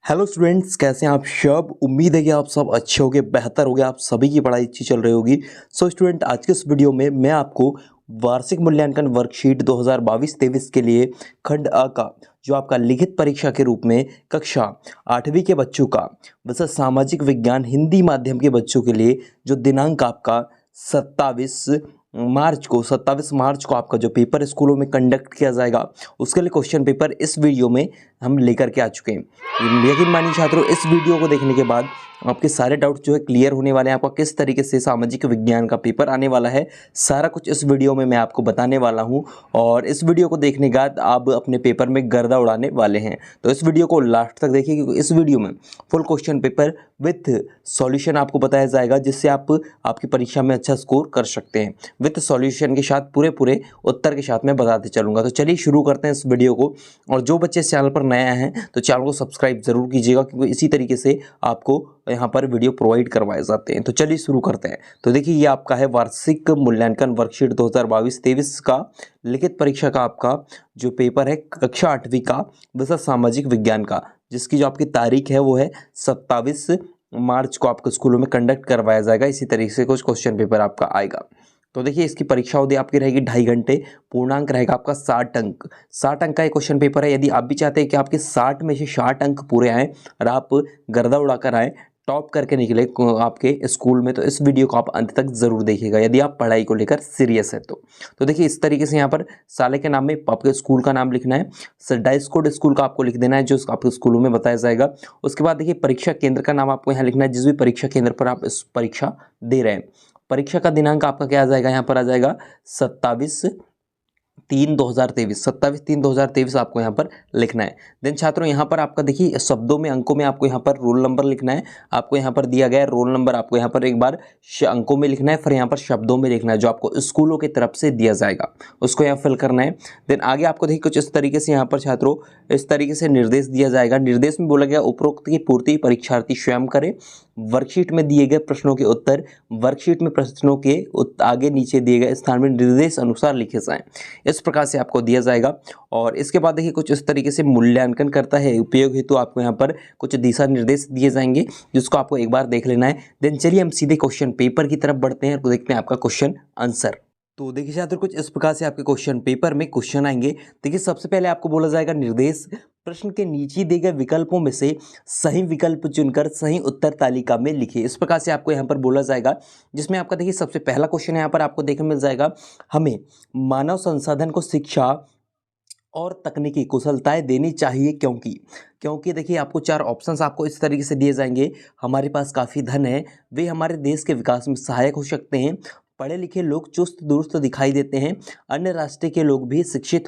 Hello students, कैसे हैं आप सब। उम्मीद है कि आप सब अच्छे होंगे, बेहतर होंगे, आप सभी की पढ़ाई अच्छी चल रही होगी। सो स्टूडेंट, आज के इस वीडियो में मैं आपको वार्षिक मूल्यांकन वर्कशीट 2022-23 के लिए खंड अ का जो आपका लिखित परीक्षा के रूप में कक्षा 8वीं के बच्चों का वैसे सामाजिक विज्ञान हिंदी माध्यम के बच्चों के लिए जो दिनांक आपका 27 मार्च को आपका जो पेपर स्कूलों में कंडक्ट किया जाएगा, उसके लिए क्वेश्चन पेपर इस वीडियो में हम लेकर के आ चुके हैं। यकीन मानिए छात्रों, इस वीडियो को देखने के बाद आपके सारे डाउट जो है क्लियर होने वाले हैं। आपका किस तरीके से सामाजिक विज्ञान का पेपर आने वाला है, सारा कुछ इस वीडियो में मैं आपको बताने वाला हूं। और इस वीडियो को देखने के बाद आप अपने पेपर में गर्दा उड़ाने वाले हैं। तो इस वीडियो को लास्ट तक देखिए, क्योंकि इस वीडियो में full question paper with solution आपको बताया जाएगा, जिससे आप आपकी परीक्षा में अच्छा स्कोर कर सकते हैं। विथ सॉल्यूशन के साथ पूरे उत्तर के साथ मैं बताते चलूँगा। तो चलिए शुरू करते हैं इस वीडियो को। और जो बच्चे इस चैनल पर नया हैं तो चैनल को सब्सक्राइब जरूर कीजिएगा, क्योंकि इसी तरीके से आपको यहाँ पर वीडियो प्रोवाइड करवाए जाते हैं। तो चलिए शुरू करते हैं। तो देखिए, ये आपका है वार्षिक मूल्यांकन वर्कशीट 2022-23 का लिखित परीक्षा का आपका जो पेपर है कक्षा 8वीं का वैसा सामाजिक विज्ञान का, जिसकी जो आपकी तारीख है वो है 27 मार्च को आपको स्कूलों में कंडक्ट करवाया जाएगा। इसी तरीके से कुछ क्वेश्चन पेपर आपका आएगा। तो देखिए, इसकी परीक्षा अवधि आपकी रहेगी 2.5 घंटे। पूर्णांक रहेगा आपका 60 अंक। 60 अंक का एक क्वेश्चन पेपर है। यदि आप भी चाहते हैं कि आपके 60 में से 60 अंक पूरे आएँ और आप गर्दा उड़ाकर आएँ, टॉप करके निकले आपके स्कूल में, तो इस वीडियो को आप अंत तक जरूर देखिएगा यदि आप पढ़ाई को लेकर सीरियस है तो देखिए, इस तरीके से यहाँ पर साले के नाम में आपके स्कूल का नाम लिखना है। डाइस कोड स्कूल का आपको लिख देना है, जो आपके स्कूलों में बताया जाएगा। उसके बाद देखिए, परीक्षा केंद्र का नाम आपको यहाँ लिखना है, जिस भी परीक्षा केंद्र पर आप इस परीक्षा दे रहे हैं। परीक्षा का दिनांक आपका क्या आ जाएगा, यहाँ पर आ जाएगा 27/3/2023 आपको यहाँ पर लिखना है। देन छात्रों, यहाँ पर आपका देखिए शब्दों में अंकों में आपको यहाँ पर रोल नंबर लिखना है। आपको यहाँ पर दिया गया है रोल नंबर, आपको यहाँ पर एक बार अंकों में लिखना है, फिर यहाँ पर शब्दों में लिखना है, जो आपको स्कूलों की तरफ से दिया जाएगा उसको यहाँ फिल करना है। देन आगे आपको देखिए कुछ इस तरीके से यहाँ पर छात्रों इस तरीके से निर्देश दिया जाएगा। निर्देश में बोला गया उपरोक्त की पूर्ति परीक्षार्थी स्वयं करे। वर्कशीट में दिए गए प्रश्नों के उत्तर वर्कशीट में प्रश्नों के आगे नीचे दिए गए स्थान में निर्देश अनुसार लिखे जाएं। इस प्रकार से आपको दिया जाएगा। और इसके बाद देखिए, कुछ इस तरीके से मूल्यांकन करता है उपयोग हेतु आपको यहाँ पर कुछ दिशा निर्देश दिए जाएंगे, जिसको आपको एक बार देख लेना है। देन चलिए हम सीधे क्वेश्चन पेपर की तरफ बढ़ते हैं और देखते हैं आपका क्वेश्चन आंसर। तो देखिए छात्र, कुछ इस प्रकार से आपके क्वेश्चन पेपर में क्वेश्चन आएंगे। देखिए, सबसे पहले आपको बोला जाएगा निर्देश। प्रश्न के नीचे दिए गए विकल्पों में से सही विकल्प चुनकर सही उत्तर तालिका में लिखिए। इस प्रकार से आपको यहाँ पर बोला जाएगा, जिसमें आपका देखिए सबसे पहला क्वेश्चन यहाँ पर आपको देखने मिल जाएगा, हमें मानव संसाधन को शिक्षा और तकनीकी कुशलताएं देनी चाहिए, क्योंकि देखिए आपको 4 ऑप्शंस आपको इस तरीके से दिए जाएंगे। हमारे पास काफ़ी धन है, वे हमारे देश के विकास में सहायक हो सकते हैं, पढ़े लिखे लोग चुस्त दुरुस्त दिखाई देते हैं, अन्य राष्ट्र के लोग भी शिक्षित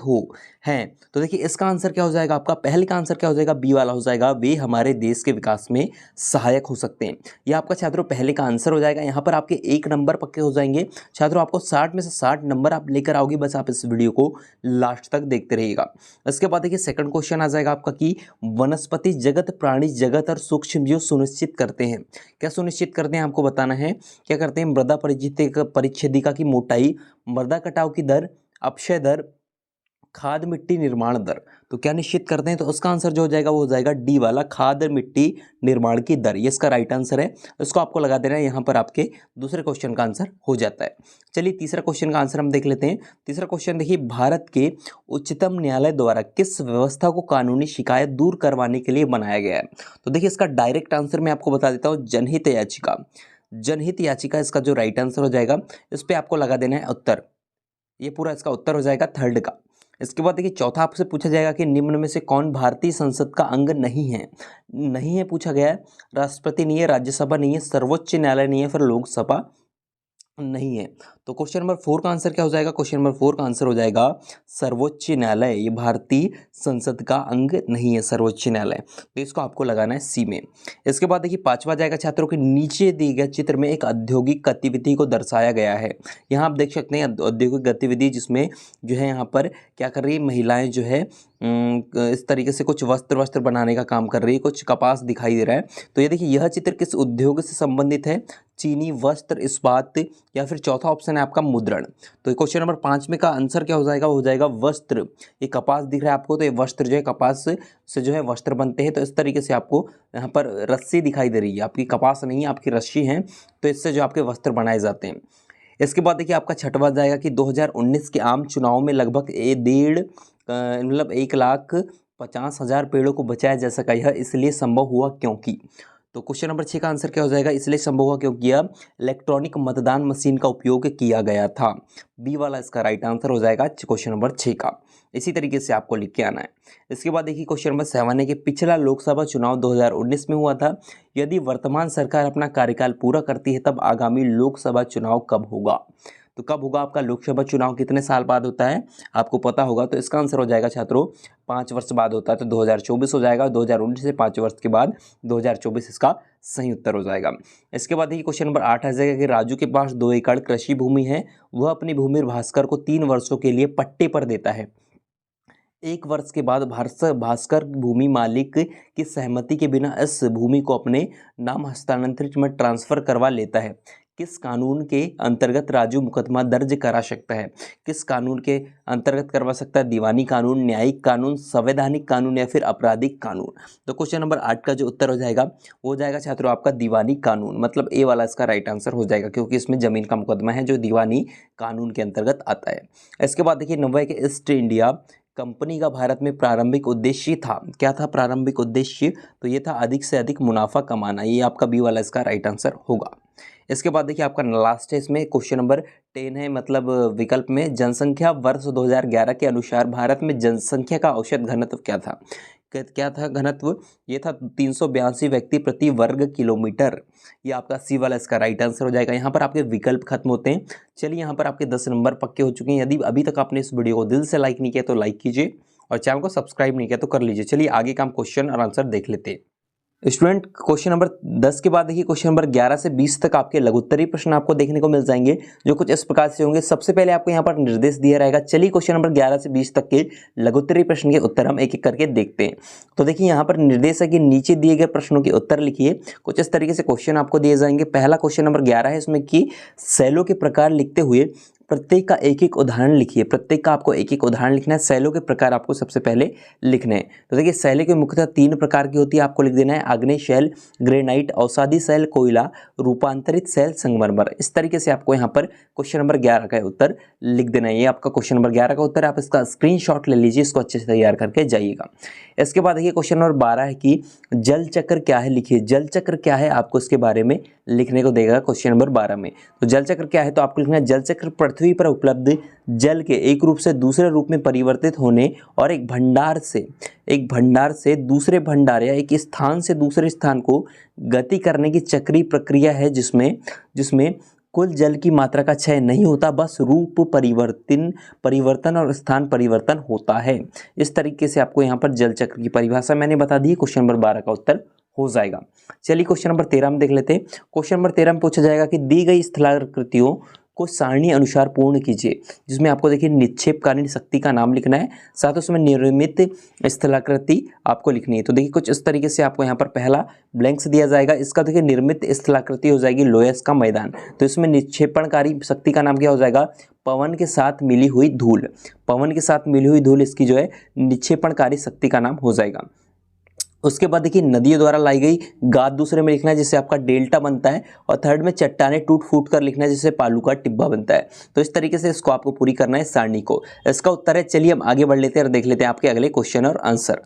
हैं। तो देखिए, इसका आंसर क्या हो जाएगा, आपका पहले का आंसर क्या हो जाएगा, बी वाला हो जाएगा, वे हमारे देश के विकास में सहायक हो सकते हैं। यह आपका छात्रों पहले का आंसर हो जाएगा। यहाँ पर आपके 1 नंबर पक्के हो जाएंगे। छात्रों, आपको 60 में से 60 नंबर आप लेकर आओगे, बस आप इस वीडियो को लास्ट तक देखते रहिएगा। इसके बाद देखिए सेकंड क्वेश्चन आ जाएगा आपका कि वनस्पति जगत, प्राणी जगत और सूक्ष्म जीव सुनिश्चित करते हैं। क्या सुनिश्चित करते हैं, आपको बताना है। क्या करते हैं, मृदा परिच्छेदिका की मोटाई, मृदा कटाव की दर, अपक्षय दर, खाद मिट्टी निर्माण दर। तो क्या निश्चित करते हैं, तो उसका आंसर जो हो जाएगा वो हो जाएगा डी वाला, खाद मिट्टी निर्माण की दर। ये इसका राइट आंसर है। इसको आपको लगा देना है, यहाँ पर आपके दूसरे क्वेश्चन का आंसर हो जाता है। चलिए तीसरा क्वेश्चन का आंसर हम देख लेते हैं। तीसरा क्वेश्चन देखिए, भारत के उच्चतम न्यायालय द्वारा किस व्यवस्था को कानूनी शिकायत दूर करवाने के लिए बनाया गया है। तो देखिए, इसका डायरेक्ट आंसर मैं आपको बता देता हूँ, जनहित याचिका। जनहित याचिका इसका जो राइट आंसर हो जाएगा। इस पर आपको लगा देना है उत्तर। ये पूरा इसका उत्तर हो जाएगा थर्ड का। इसके बाद देखिए चौथा आपसे पूछा जाएगा कि निम्न में से कौन भारतीय संसद का अंग नहीं है। नहीं है पूछा गया है, राष्ट्रपति नहीं है, राज्यसभा नहीं है, सर्वोच्च न्यायालय नहीं है, फिर लोकसभा नहीं है। तो क्वेश्चन नंबर 4 का आंसर क्या हो जाएगा, क्वेश्चन नंबर 4 का आंसर हो जाएगा सर्वोच्च न्यायालय। ये भारतीय संसद का अंग नहीं है, सर्वोच्च न्यायालय। तो इसको आपको लगाना है सी में। इसके बाद देखिए पांचवा जाएगा छात्रों के नीचे दिए गए चित्र में एक औद्योगिक गतिविधि को दर्शाया गया है। यहाँ आप देख सकते हैं औद्योगिक गतिविधि, जिसमें जो है यहाँ पर क्या कर रही है, महिलाएं जो है इस तरीके से कुछ वस्त्र बनाने का काम कर रही है, कुछ कपास दिखाई दे रहा है। तो ये देखिए यह चित्र किस उद्योग से संबंधित है? चीनी, वस्त्र, इस्पात, या फिर चौथा ऑप्शन है आपका मुद्रण। तो क्वेश्चन नंबर 5 में का आंसर क्या हो जाएगा? हो जाएगा वस्त्र। ये कपास दिख रहा है आपको, तो ये वस्त्र जो है कपास से जो है वस्त्र बनते हैं। तो इस तरीके से आपको यहाँ पर रस्सी दिखाई दे रही है, आपकी कपास नहीं है, आपकी रस्सी है, तो इससे जो आपके वस्त्र बनाए जाते हैं। इसके बाद देखिए आपका छठवां जाएगा कि 2019 के आम चुनाव में लगभग 1,50,000 पेड़ों को बचाया जा सका, यह इसलिए संभव हुआ क्योंकि। तो क्वेश्चन नंबर 6 का आंसर क्या हो जाएगा? इसलिए संभव हुआ क्योंकि यह इलेक्ट्रॉनिक मतदान मशीन का उपयोग किया गया था। बी वाला इसका राइट आंसर हो जाएगा क्वेश्चन नंबर 6 का। इसी तरीके से आपको लिख के आना है। इसके बाद देखिए क्वेश्चन नंबर 7 है कि पिछला लोकसभा चुनाव 2019 में हुआ था। यदि वर्तमान सरकार अपना कार्यकाल पूरा करती है तब आगामी लोकसभा चुनाव कब होगा? तो कब होगा आपका लोकसभा चुनाव? कितने साल बाद होता है आपको पता होगा। तो इसका आंसर हो जाएगा छात्रों 5 वर्ष बाद होता है, तो 2024 हो जाएगा। 2019 से 5 वर्ष के बाद 2024 इसका सही उत्तर हो जाएगा। इसके बाद देखिए क्वेश्चन नंबर 8 आ जाएगा कि राजू के पास 2 एकड़ कृषि भूमि है, वह अपनी भूमि भास्कर को 3 वर्षों के लिए पट्टे पर देता है। 1 वर्ष के बाद भास्कर भूमि मालिक की सहमति के बिना इस भूमि को अपने नाम हस्तांतरित में ट्रांसफर करवा लेता है। किस कानून के अंतर्गत राजू मुकदमा दर्ज करा सकता है? किस कानून के अंतर्गत करवा सकता है? दीवानी कानून, न्यायिक कानून, संवैधानिक कानून, या फिर आपराधिक कानून। तो क्वेश्चन नंबर 8 का जो उत्तर हो जाएगा वो हो जाएगा छात्रों आपका दीवानी कानून, मतलब ए वाला इसका राइट आंसर हो जाएगा, क्योंकि इसमें जमीन का मुकदमा है जो दीवानी कानून के अंतर्गत आता है। इसके बाद देखिए 90 के ईस्ट इंडिया कंपनी का भारत में प्रारंभिक उद्देश्य था। क्या था प्रारंभिक उद्देश्य? तो ये था अधिक से अधिक मुनाफा कमाना। ये आपका बी वाला इसका राइट आंसर होगा। इसके बाद देखिए आपका लास्ट है इसमें क्वेश्चन नंबर 10 है, मतलब विकल्प में जनसंख्या वर्ष 2011 के अनुसार भारत में जनसंख्या का औसत घनत्व क्या था? क्या था घनत्व? ये था 382 व्यक्ति प्रति वर्ग किलोमीटर। ये आपका सी वाला इसका राइट आंसर हो जाएगा। यहाँ पर आपके विकल्प खत्म होते हैं। चलिए यहाँ पर आपके 10 नंबर पक्के हो चुके हैं। यदि अभी तक आपने इस वीडियो को दिल से लाइक नहीं किया तो लाइक कीजिए, और चैनल को सब्सक्राइब नहीं किया तो कर लीजिए। चलिए आगे का हम क्वेश्चन और आंसर देख लेते हैं। स्टूडेंट क्वेश्चन नंबर 10 के बाद देखिए क्वेश्चन नंबर 11 से 20 तक आपके लघुत्तरीय प्रश्न आपको देखने को मिल जाएंगे, जो कुछ इस प्रकार से होंगे। सबसे पहले आपको यहाँ पर निर्देश दिया रहेगा। चलिए क्वेश्चन नंबर 11 से 20 तक के लघुत्तरीय प्रश्न के उत्तर हम एक एक करके देखते हैं। तो देखिए यहाँ पर निर्देश है कि नीचे दिए गए प्रश्नों के उत्तर लिखिए। कुछ इस तरीके से क्वेश्चन आपको दिए जाएंगे। पहला क्वेश्चन नंबर 11 है, इसमें कि शैलों के प्रकार लिखते हुए प्रत्येक का एक एक उदाहरण लिखिए। प्रत्येक का आपको एक एक उदाहरण लिखना है। शैलों के प्रकार आपको सबसे पहले लिखने हैं। तो देखिए शैलें के मुख्यतः 3 प्रकार की होती है, आपको लिख देना है। आग्नेय शैल, ग्रेनाइट, अवसादी शैल, कोयला, रूपांतरित शैल, संगमरमर। इस तरीके से आपको यहाँ पर क्वेश्चन नंबर 11 का उत्तर लिख देना है। ये आपका क्वेश्चन नंबर 11 का उत्तर है। आप इसका स्क्रीनशॉट ले लीजिए, इसको अच्छे से तैयार करके जाइएगा। इसके बाद देखिए क्वेश्चन नंबर 12 है कि जल चक्र क्या है, लिखिए। जल चक्र क्या है आपको इसके बारे में लिखने को देगा क्वेश्चन नंबर 12 में। तो जल चक्र क्या है, तो आपको लिखना है जल चक्र पृथ्वी पर उपलब्ध जल के एक रूप से दूसरे रूप में परिवर्तित होने और एक भंडार से दूसरे भंडार या एक स्थान से दूसरे स्थान को गति करने की चक्रीय प्रक्रिया है, जिसमें कुल जल की मात्रा का क्षय नहीं होता, बस रूप परिवर्तन और स्थान परिवर्तन होता है। इस तरीके से आपको यहाँ पर जल चक्र की परिभाषा मैंने बता दी। क्वेश्चन नंबर 12 का उत्तर हो जाएगा। चलिए क्वेश्चन नंबर 13 में देख लेते हैं। क्वेश्चन नंबर 13 में पूछा जाएगा कि दी गई स्थलाकृतियों को सारणी अनुसार पूर्ण कीजिए, जिसमें आपको देखिए निक्षेपकालीन शक्ति का नाम लिखना है, साथ उसमें निर्मित स्थलाकृति आपको लिखनी है। तो देखिए कुछ इस तरीके से आपको यहाँ पर पहला ब्लैंक्स दिया जाएगा। इसका देखिए निर्मित स्थलाकृति हो जाएगी लोयस का मैदान। तो इसमें निक्षेपणकारी शक्ति का नाम क्या हो जाएगा? पवन के साथ मिली हुई धूल। पवन के साथ मिली हुई धूल इसकी जो है निक्षेपणकारी शक्ति का नाम हो जाएगा। उसके बाद देखिए नदियों द्वारा लाई गई गाद दूसरे में लिखना है, जिससे आपका डेल्टा बनता है। और थर्ड में चट्टाने टूट फूट कर लिखना है, जिससे पालू का टिब्बा बनता है। तो इस तरीके से इसको आपको पूरी करना है सारणी को। इसका उत्तर है। चलिए हम आगे बढ़ लेते हैं और देख लेते हैं आपके अगले क्वेश्चन और आंसर।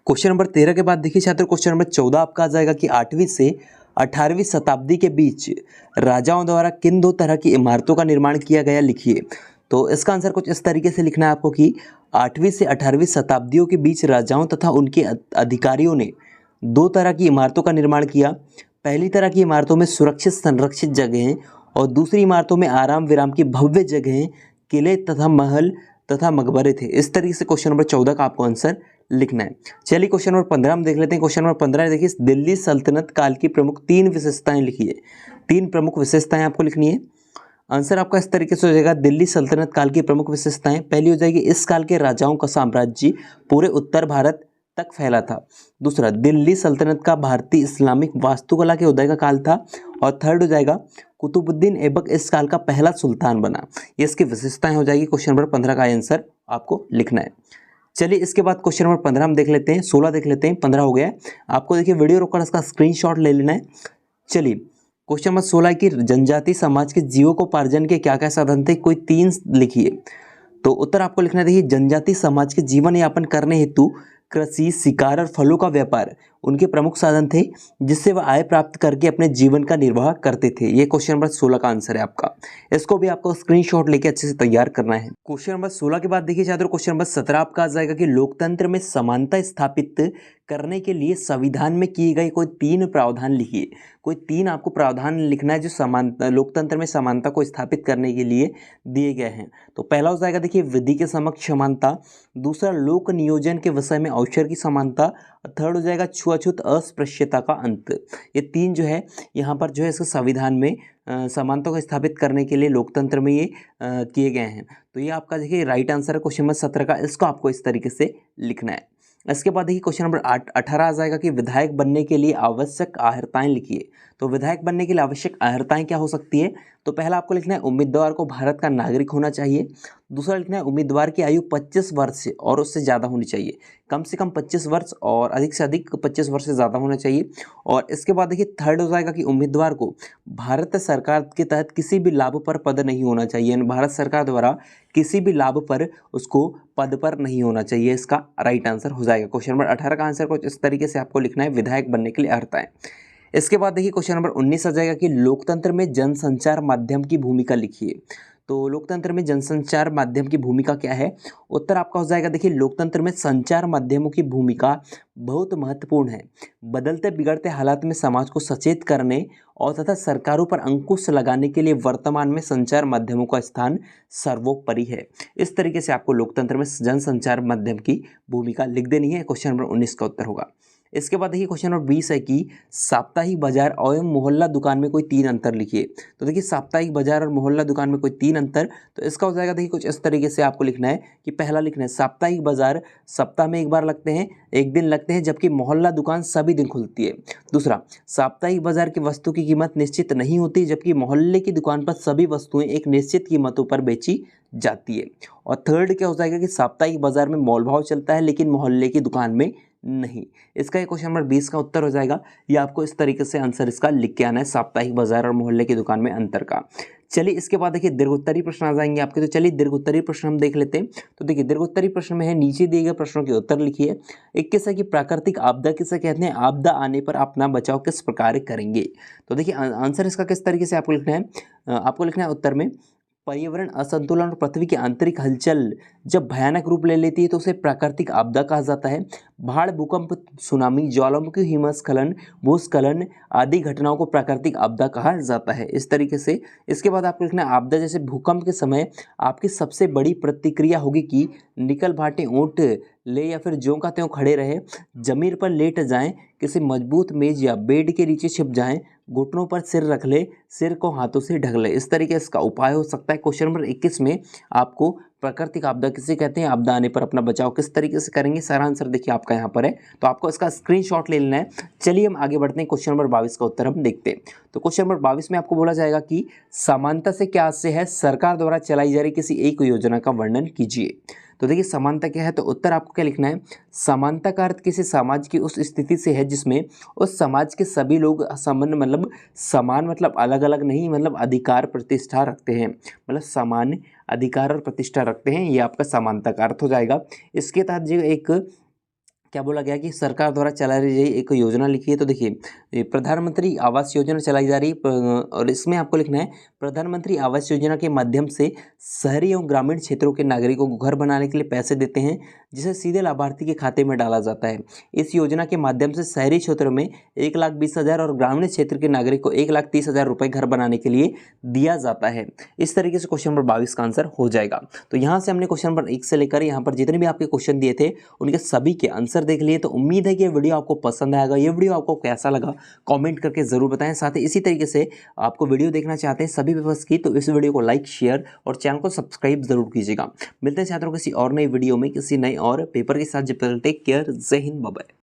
क्वेश्चन नंबर 13 के बाद देखिए छात्र क्वेश्चन नंबर 14 आपका आ जाएगा कि 8वीं से 18वीं शताब्दी के बीच राजाओं द्वारा किन 2 तरह की इमारतों का निर्माण किया गया, लिखिए। तो इसका आंसर कुछ इस तरीके से लिखना है आपको कि 8वीं से 18वीं शताब्दियों के बीच राजाओं तथा उनके अधिकारियों ने 2 तरह की इमारतों का निर्माण किया। पहली तरह की इमारतों में सुरक्षित संरक्षित जगहें और दूसरी इमारतों में आराम विराम की भव्य जगहें, किले तथा महल तथा मकबरे थे। इस तरीके से क्वेश्चन नंबर 14 का आपको आंसर लिखना है। चलिए क्वेश्चन नंबर 15 हम देख लेते हैं। क्वेश्चन नंबर 15 देखिए दिल्ली सल्तनत काल की प्रमुख 3 विशेषताएं लिखिए। 3 प्रमुख विशेषताएं आपको लिखनी है। आंसर आपका इस तरीके से हो जाएगा, दिल्ली सल्तनत काल की प्रमुख विशेषताएं। पहली हो जाएगी, इस काल के राजाओं का साम्राज्य पूरे उत्तर भारत तक फैला था। दूसरा, दिल्ली सल्तनत का भारतीय इस्लामिक वास्तुकला के उदय का काल था। और थर्ड हो जाएगा, कुतुबुद्दीन ऐबक इस काल का पहला सुल्तान बना। ये इसकी विशेषताएं हो जाएगी। क्वेश्चन नंबर 15 का आंसर आपको लिखना है। चलिए इसके बाद क्वेश्चन नंबर 15 हम देख लेते हैं, 16 देख लेते हैं, 15 हो गया है। आपको देखिए वीडियो रोककर इसका स्क्रीनशॉट ले लेना है। चलिए क्वेश्चन नंबर 16 की जनजाति समाज के जीविकोपार्जन के क्या क्या साधन थे, कोई 3 लिखिए। तो उत्तर आपको लिखना है, देखिए जनजाति समाज के जीवन यापन करने हेतु कृषि, शिकार और फलों का व्यापार उनके प्रमुख साधन थे, जिससे वह आय प्राप्त करके अपने जीवन का निर्वाह करते थे। ये क्वेश्चन नंबर 16 का आंसर है आपका। इसको भी आपको स्क्रीनशॉट लेके अच्छे से तैयार करना है। क्वेश्चन नंबर 16 के बाद देखिए छात्रों, क्वेश्चन नंबर 17 आपका आ जाएगा कि लोकतंत्र में समानता स्थापित करने के लिए संविधान में किए गए कोई 3 प्रावधान लिखिए। कोई 3 आपको प्रावधान लिखना है जो समानता, लोकतंत्र में समानता को स्थापित करने के लिए दिए गए हैं। तो पहला हो जाएगा देखिए, विधि के समक्ष समानता। दूसरा, लोक नियोजन के विषय में अवसर की समानता। थर्ड हो जाएगा, छुआछूत अस्पृश्यता का अंत। ये 3 जो है यहाँ पर जो है इसके संविधान में समानता को स्थापित करने के लिए लोकतंत्र में ये किए गए हैं। तो ये आपका देखिए राइट आंसर है क्वेश्चन नंबर 17 का। इसको आपको इस तरीके से लिखना है। इसके बाद देखिए क्वेश्चन नंबर 18 आ जाएगा कि विधायक बनने के लिए आवश्यक अर्हताएं लिखिए। तो विधायक बनने के लिए आवश्यक अर्हताएं क्या हो सकती है? तो पहला आपको लिखना है, उम्मीदवार को भारत का नागरिक होना चाहिए। दूसरा लिखना है, उम्मीदवार की आयु 25 वर्ष और उससे ज़्यादा होनी चाहिए। कम से कम 25 वर्ष और अधिक से अधिक 25 वर्ष से ज़्यादा होना चाहिए। और इसके बाद देखिए थर्ड हो जाएगा कि उम्मीदवार को भारत सरकार के तहत किसी भी लाभ पर पद नहीं होना चाहिए। यानी भारत सरकार द्वारा किसी भी लाभ पर उसको पद पर नहीं होना चाहिए। इसका राइट आंसर हो जाएगा। क्वेश्चन नंबर 18 का आंसर कुछ इस तरीके से आपको लिखना है, विधायक बनने के लिए अर्हताएं। इसके बाद देखिए क्वेश्चन नंबर 19 आ जाएगा कि लोकतंत्र में जनसंचार माध्यम की भूमिका लिखिए। तो लोकतंत्र में जनसंचार माध्यम की भूमिका क्या है? उत्तर आपका हो जाएगा, देखिए लोकतंत्र में संचार माध्यमों की भूमिका बहुत महत्वपूर्ण है। बदलते बिगड़ते हालात में समाज को सचेत करने और तथा सरकारों पर अंकुश लगाने के लिए वर्तमान में संचार माध्यमों का स्थान सर्वोपरि है। इस तरीके से आपको लोकतंत्र में जनसंचार माध्यम की भूमिका लिख देनी है। क्वेश्चन नंबर 19 का उत्तर होगा। इसके बाद देखिए क्वेश्चन नंबर 20 है कि साप्ताहिक बाजार और मोहल्ला दुकान में कोई 3 अंतर लिखिए। तो देखिए साप्ताहिक बाजार और मोहल्ला दुकान में कोई 3 अंतर, तो इसका हो जाएगा देखिए कुछ इस तरीके से आपको लिखना है कि पहला लिखना है, साप्ताहिक बाजार सप्ताह में एक बार लगते हैं, एक दिन लगते हैं, जबकि मोहल्ला दुकान सभी दिन खुलती है। दूसरा, साप्ताहिक बाजार की वस्तु की कीमत निश्चित नहीं होती, जबकि मोहल्ले की दुकान पर सभी वस्तुएं एक निश्चित कीमतों पर बेची जाती है। और थर्ड क्या हो जाएगा कि साप्ताहिक बाजार में मोल भाव चलता है लेकिन मोहल्ले की दुकान में नहीं। इसका ये क्वेश्चन नंबर 20 का उत्तर हो जाएगा। ये आपको इस तरीके से आंसर इसका लिख के आना है, साप्ताहिक बाजार और मोहल्ले की दुकान में अंतर का। चलिए इसके बाद देखिए दीर्घोत्तरी प्रश्न आ जाएंगे आपके। तो चलिए दीर्घोत्तरी प्रश्न हम देख लेते हैं। तो देखिए दीर्घोत्तरी प्रश्न में है, नीचे दिए गए प्रश्नों के उत्तर लिखिए। 21 है कि प्राकृतिक आपदा किसे कहते हैं? आपदा आने पर अपना बचाव किस प्रकार करेंगे? तो देखिए आंसर इसका किस तरीके से आपको लिखना है? आपको लिखना है उत्तर में, पर्यावरण असंतुलन और पृथ्वी की आंतरिक हलचल जब भयानक रूप ले लेती है तो उसे प्राकृतिक आपदा कहा जाता है। बाढ़, भूकंप, सुनामी, ज्वालामुखी, हिमस्खलन, भूस्खलन आदि घटनाओं को प्राकृतिक आपदा कहा जाता है। इस तरीके से इसके बाद आपको लिखना है, आपदा जैसे भूकंप के समय आपकी सबसे बड़ी प्रतिक्रिया होगी कि निकल भाटे ऊँट ले या फिर ज्यों का त्यों खड़े रहे, जमीन पर लेट जाएं, किसी मजबूत मेज या बेड के नीचे छिप जाएं, घुटनों पर सिर रख ले, सिर को हाथों से ढक ले। इस तरीके से इसका उपाय हो सकता है। क्वेश्चन नंबर 21 में आपको प्राकृतिक आपदा किसे कहते हैं, आपदा आने पर अपना बचाव किस तरीके से करेंगे, सारा आंसर देखिए आपका यहाँ पर है। तो आपको इसका स्क्रीनशॉट ले लेना है। चलिए हम आगे बढ़ते हैं, क्वेश्चन नंबर 22 का उत्तर हम देखते हैं। तो क्वेश्चन नंबर 22 में आपको बोला जाएगा कि समानता से क्या आशय है, सरकार द्वारा चलाई जा रही किसी एक योजना का वर्णन कीजिए। तो देखिए समानता क्या है, तो उत्तर आपको क्या लिखना है, समानता का अर्थ किसी समाज की उस स्थिति से है जिसमें उस समाज के सभी लोग समान, मतलब समान मतलब अलग अलग नहीं, मतलब अधिकार प्रतिष्ठा रखते हैं, मतलब समान अधिकार और प्रतिष्ठा रखते हैं। ये आपका समानता का अर्थ हो जाएगा। इसके तहत जो एक क्या बोला गया कि सरकार द्वारा चलाई जा रही एक योजना लिखी है। तो देखिए प्रधानमंत्री आवास योजना चलाई जा रही है और इसमें आपको लिखना है, प्रधानमंत्री आवास योजना के माध्यम से शहरी एवं ग्रामीण क्षेत्रों के नागरिकों को घर बनाने के लिए पैसे देते हैं, जिसे सीधे लाभार्थी के खाते में डाला जाता है। इस योजना के माध्यम से शहरी क्षेत्रों में 1,20,000 और ग्रामीण क्षेत्र के नागरिक को 1,30,000 रुपये घर बनाने के लिए दिया जाता है। इस तरीके से क्वेश्चन नंबर 22 का आंसर हो जाएगा। तो यहाँ से हमने क्वेश्चन नंबर 1 से लेकर यहाँ पर जितने भी आपके क्वेश्चन दिए थे उनके सभी के आंसर आंसर देख लिए। तो उम्मीद है कि ये वीडियो आपको पसंद आएगा। ये वीडियो आपको कैसा लगा कमेंट करके ज़रूर बताएं। साथ ही इसी तरीके से आपको वीडियो देखना चाहते हैं सभी पेपर्स की, तो इस वीडियो को लाइक, शेयर और चैनल को सब्सक्राइब जरूर कीजिएगा। मिलते हैं छात्रों किसी और नई वीडियो में किसी नए और पेपर के साथ। जब तक टेक केयर, जय हिंद, बाय बाय।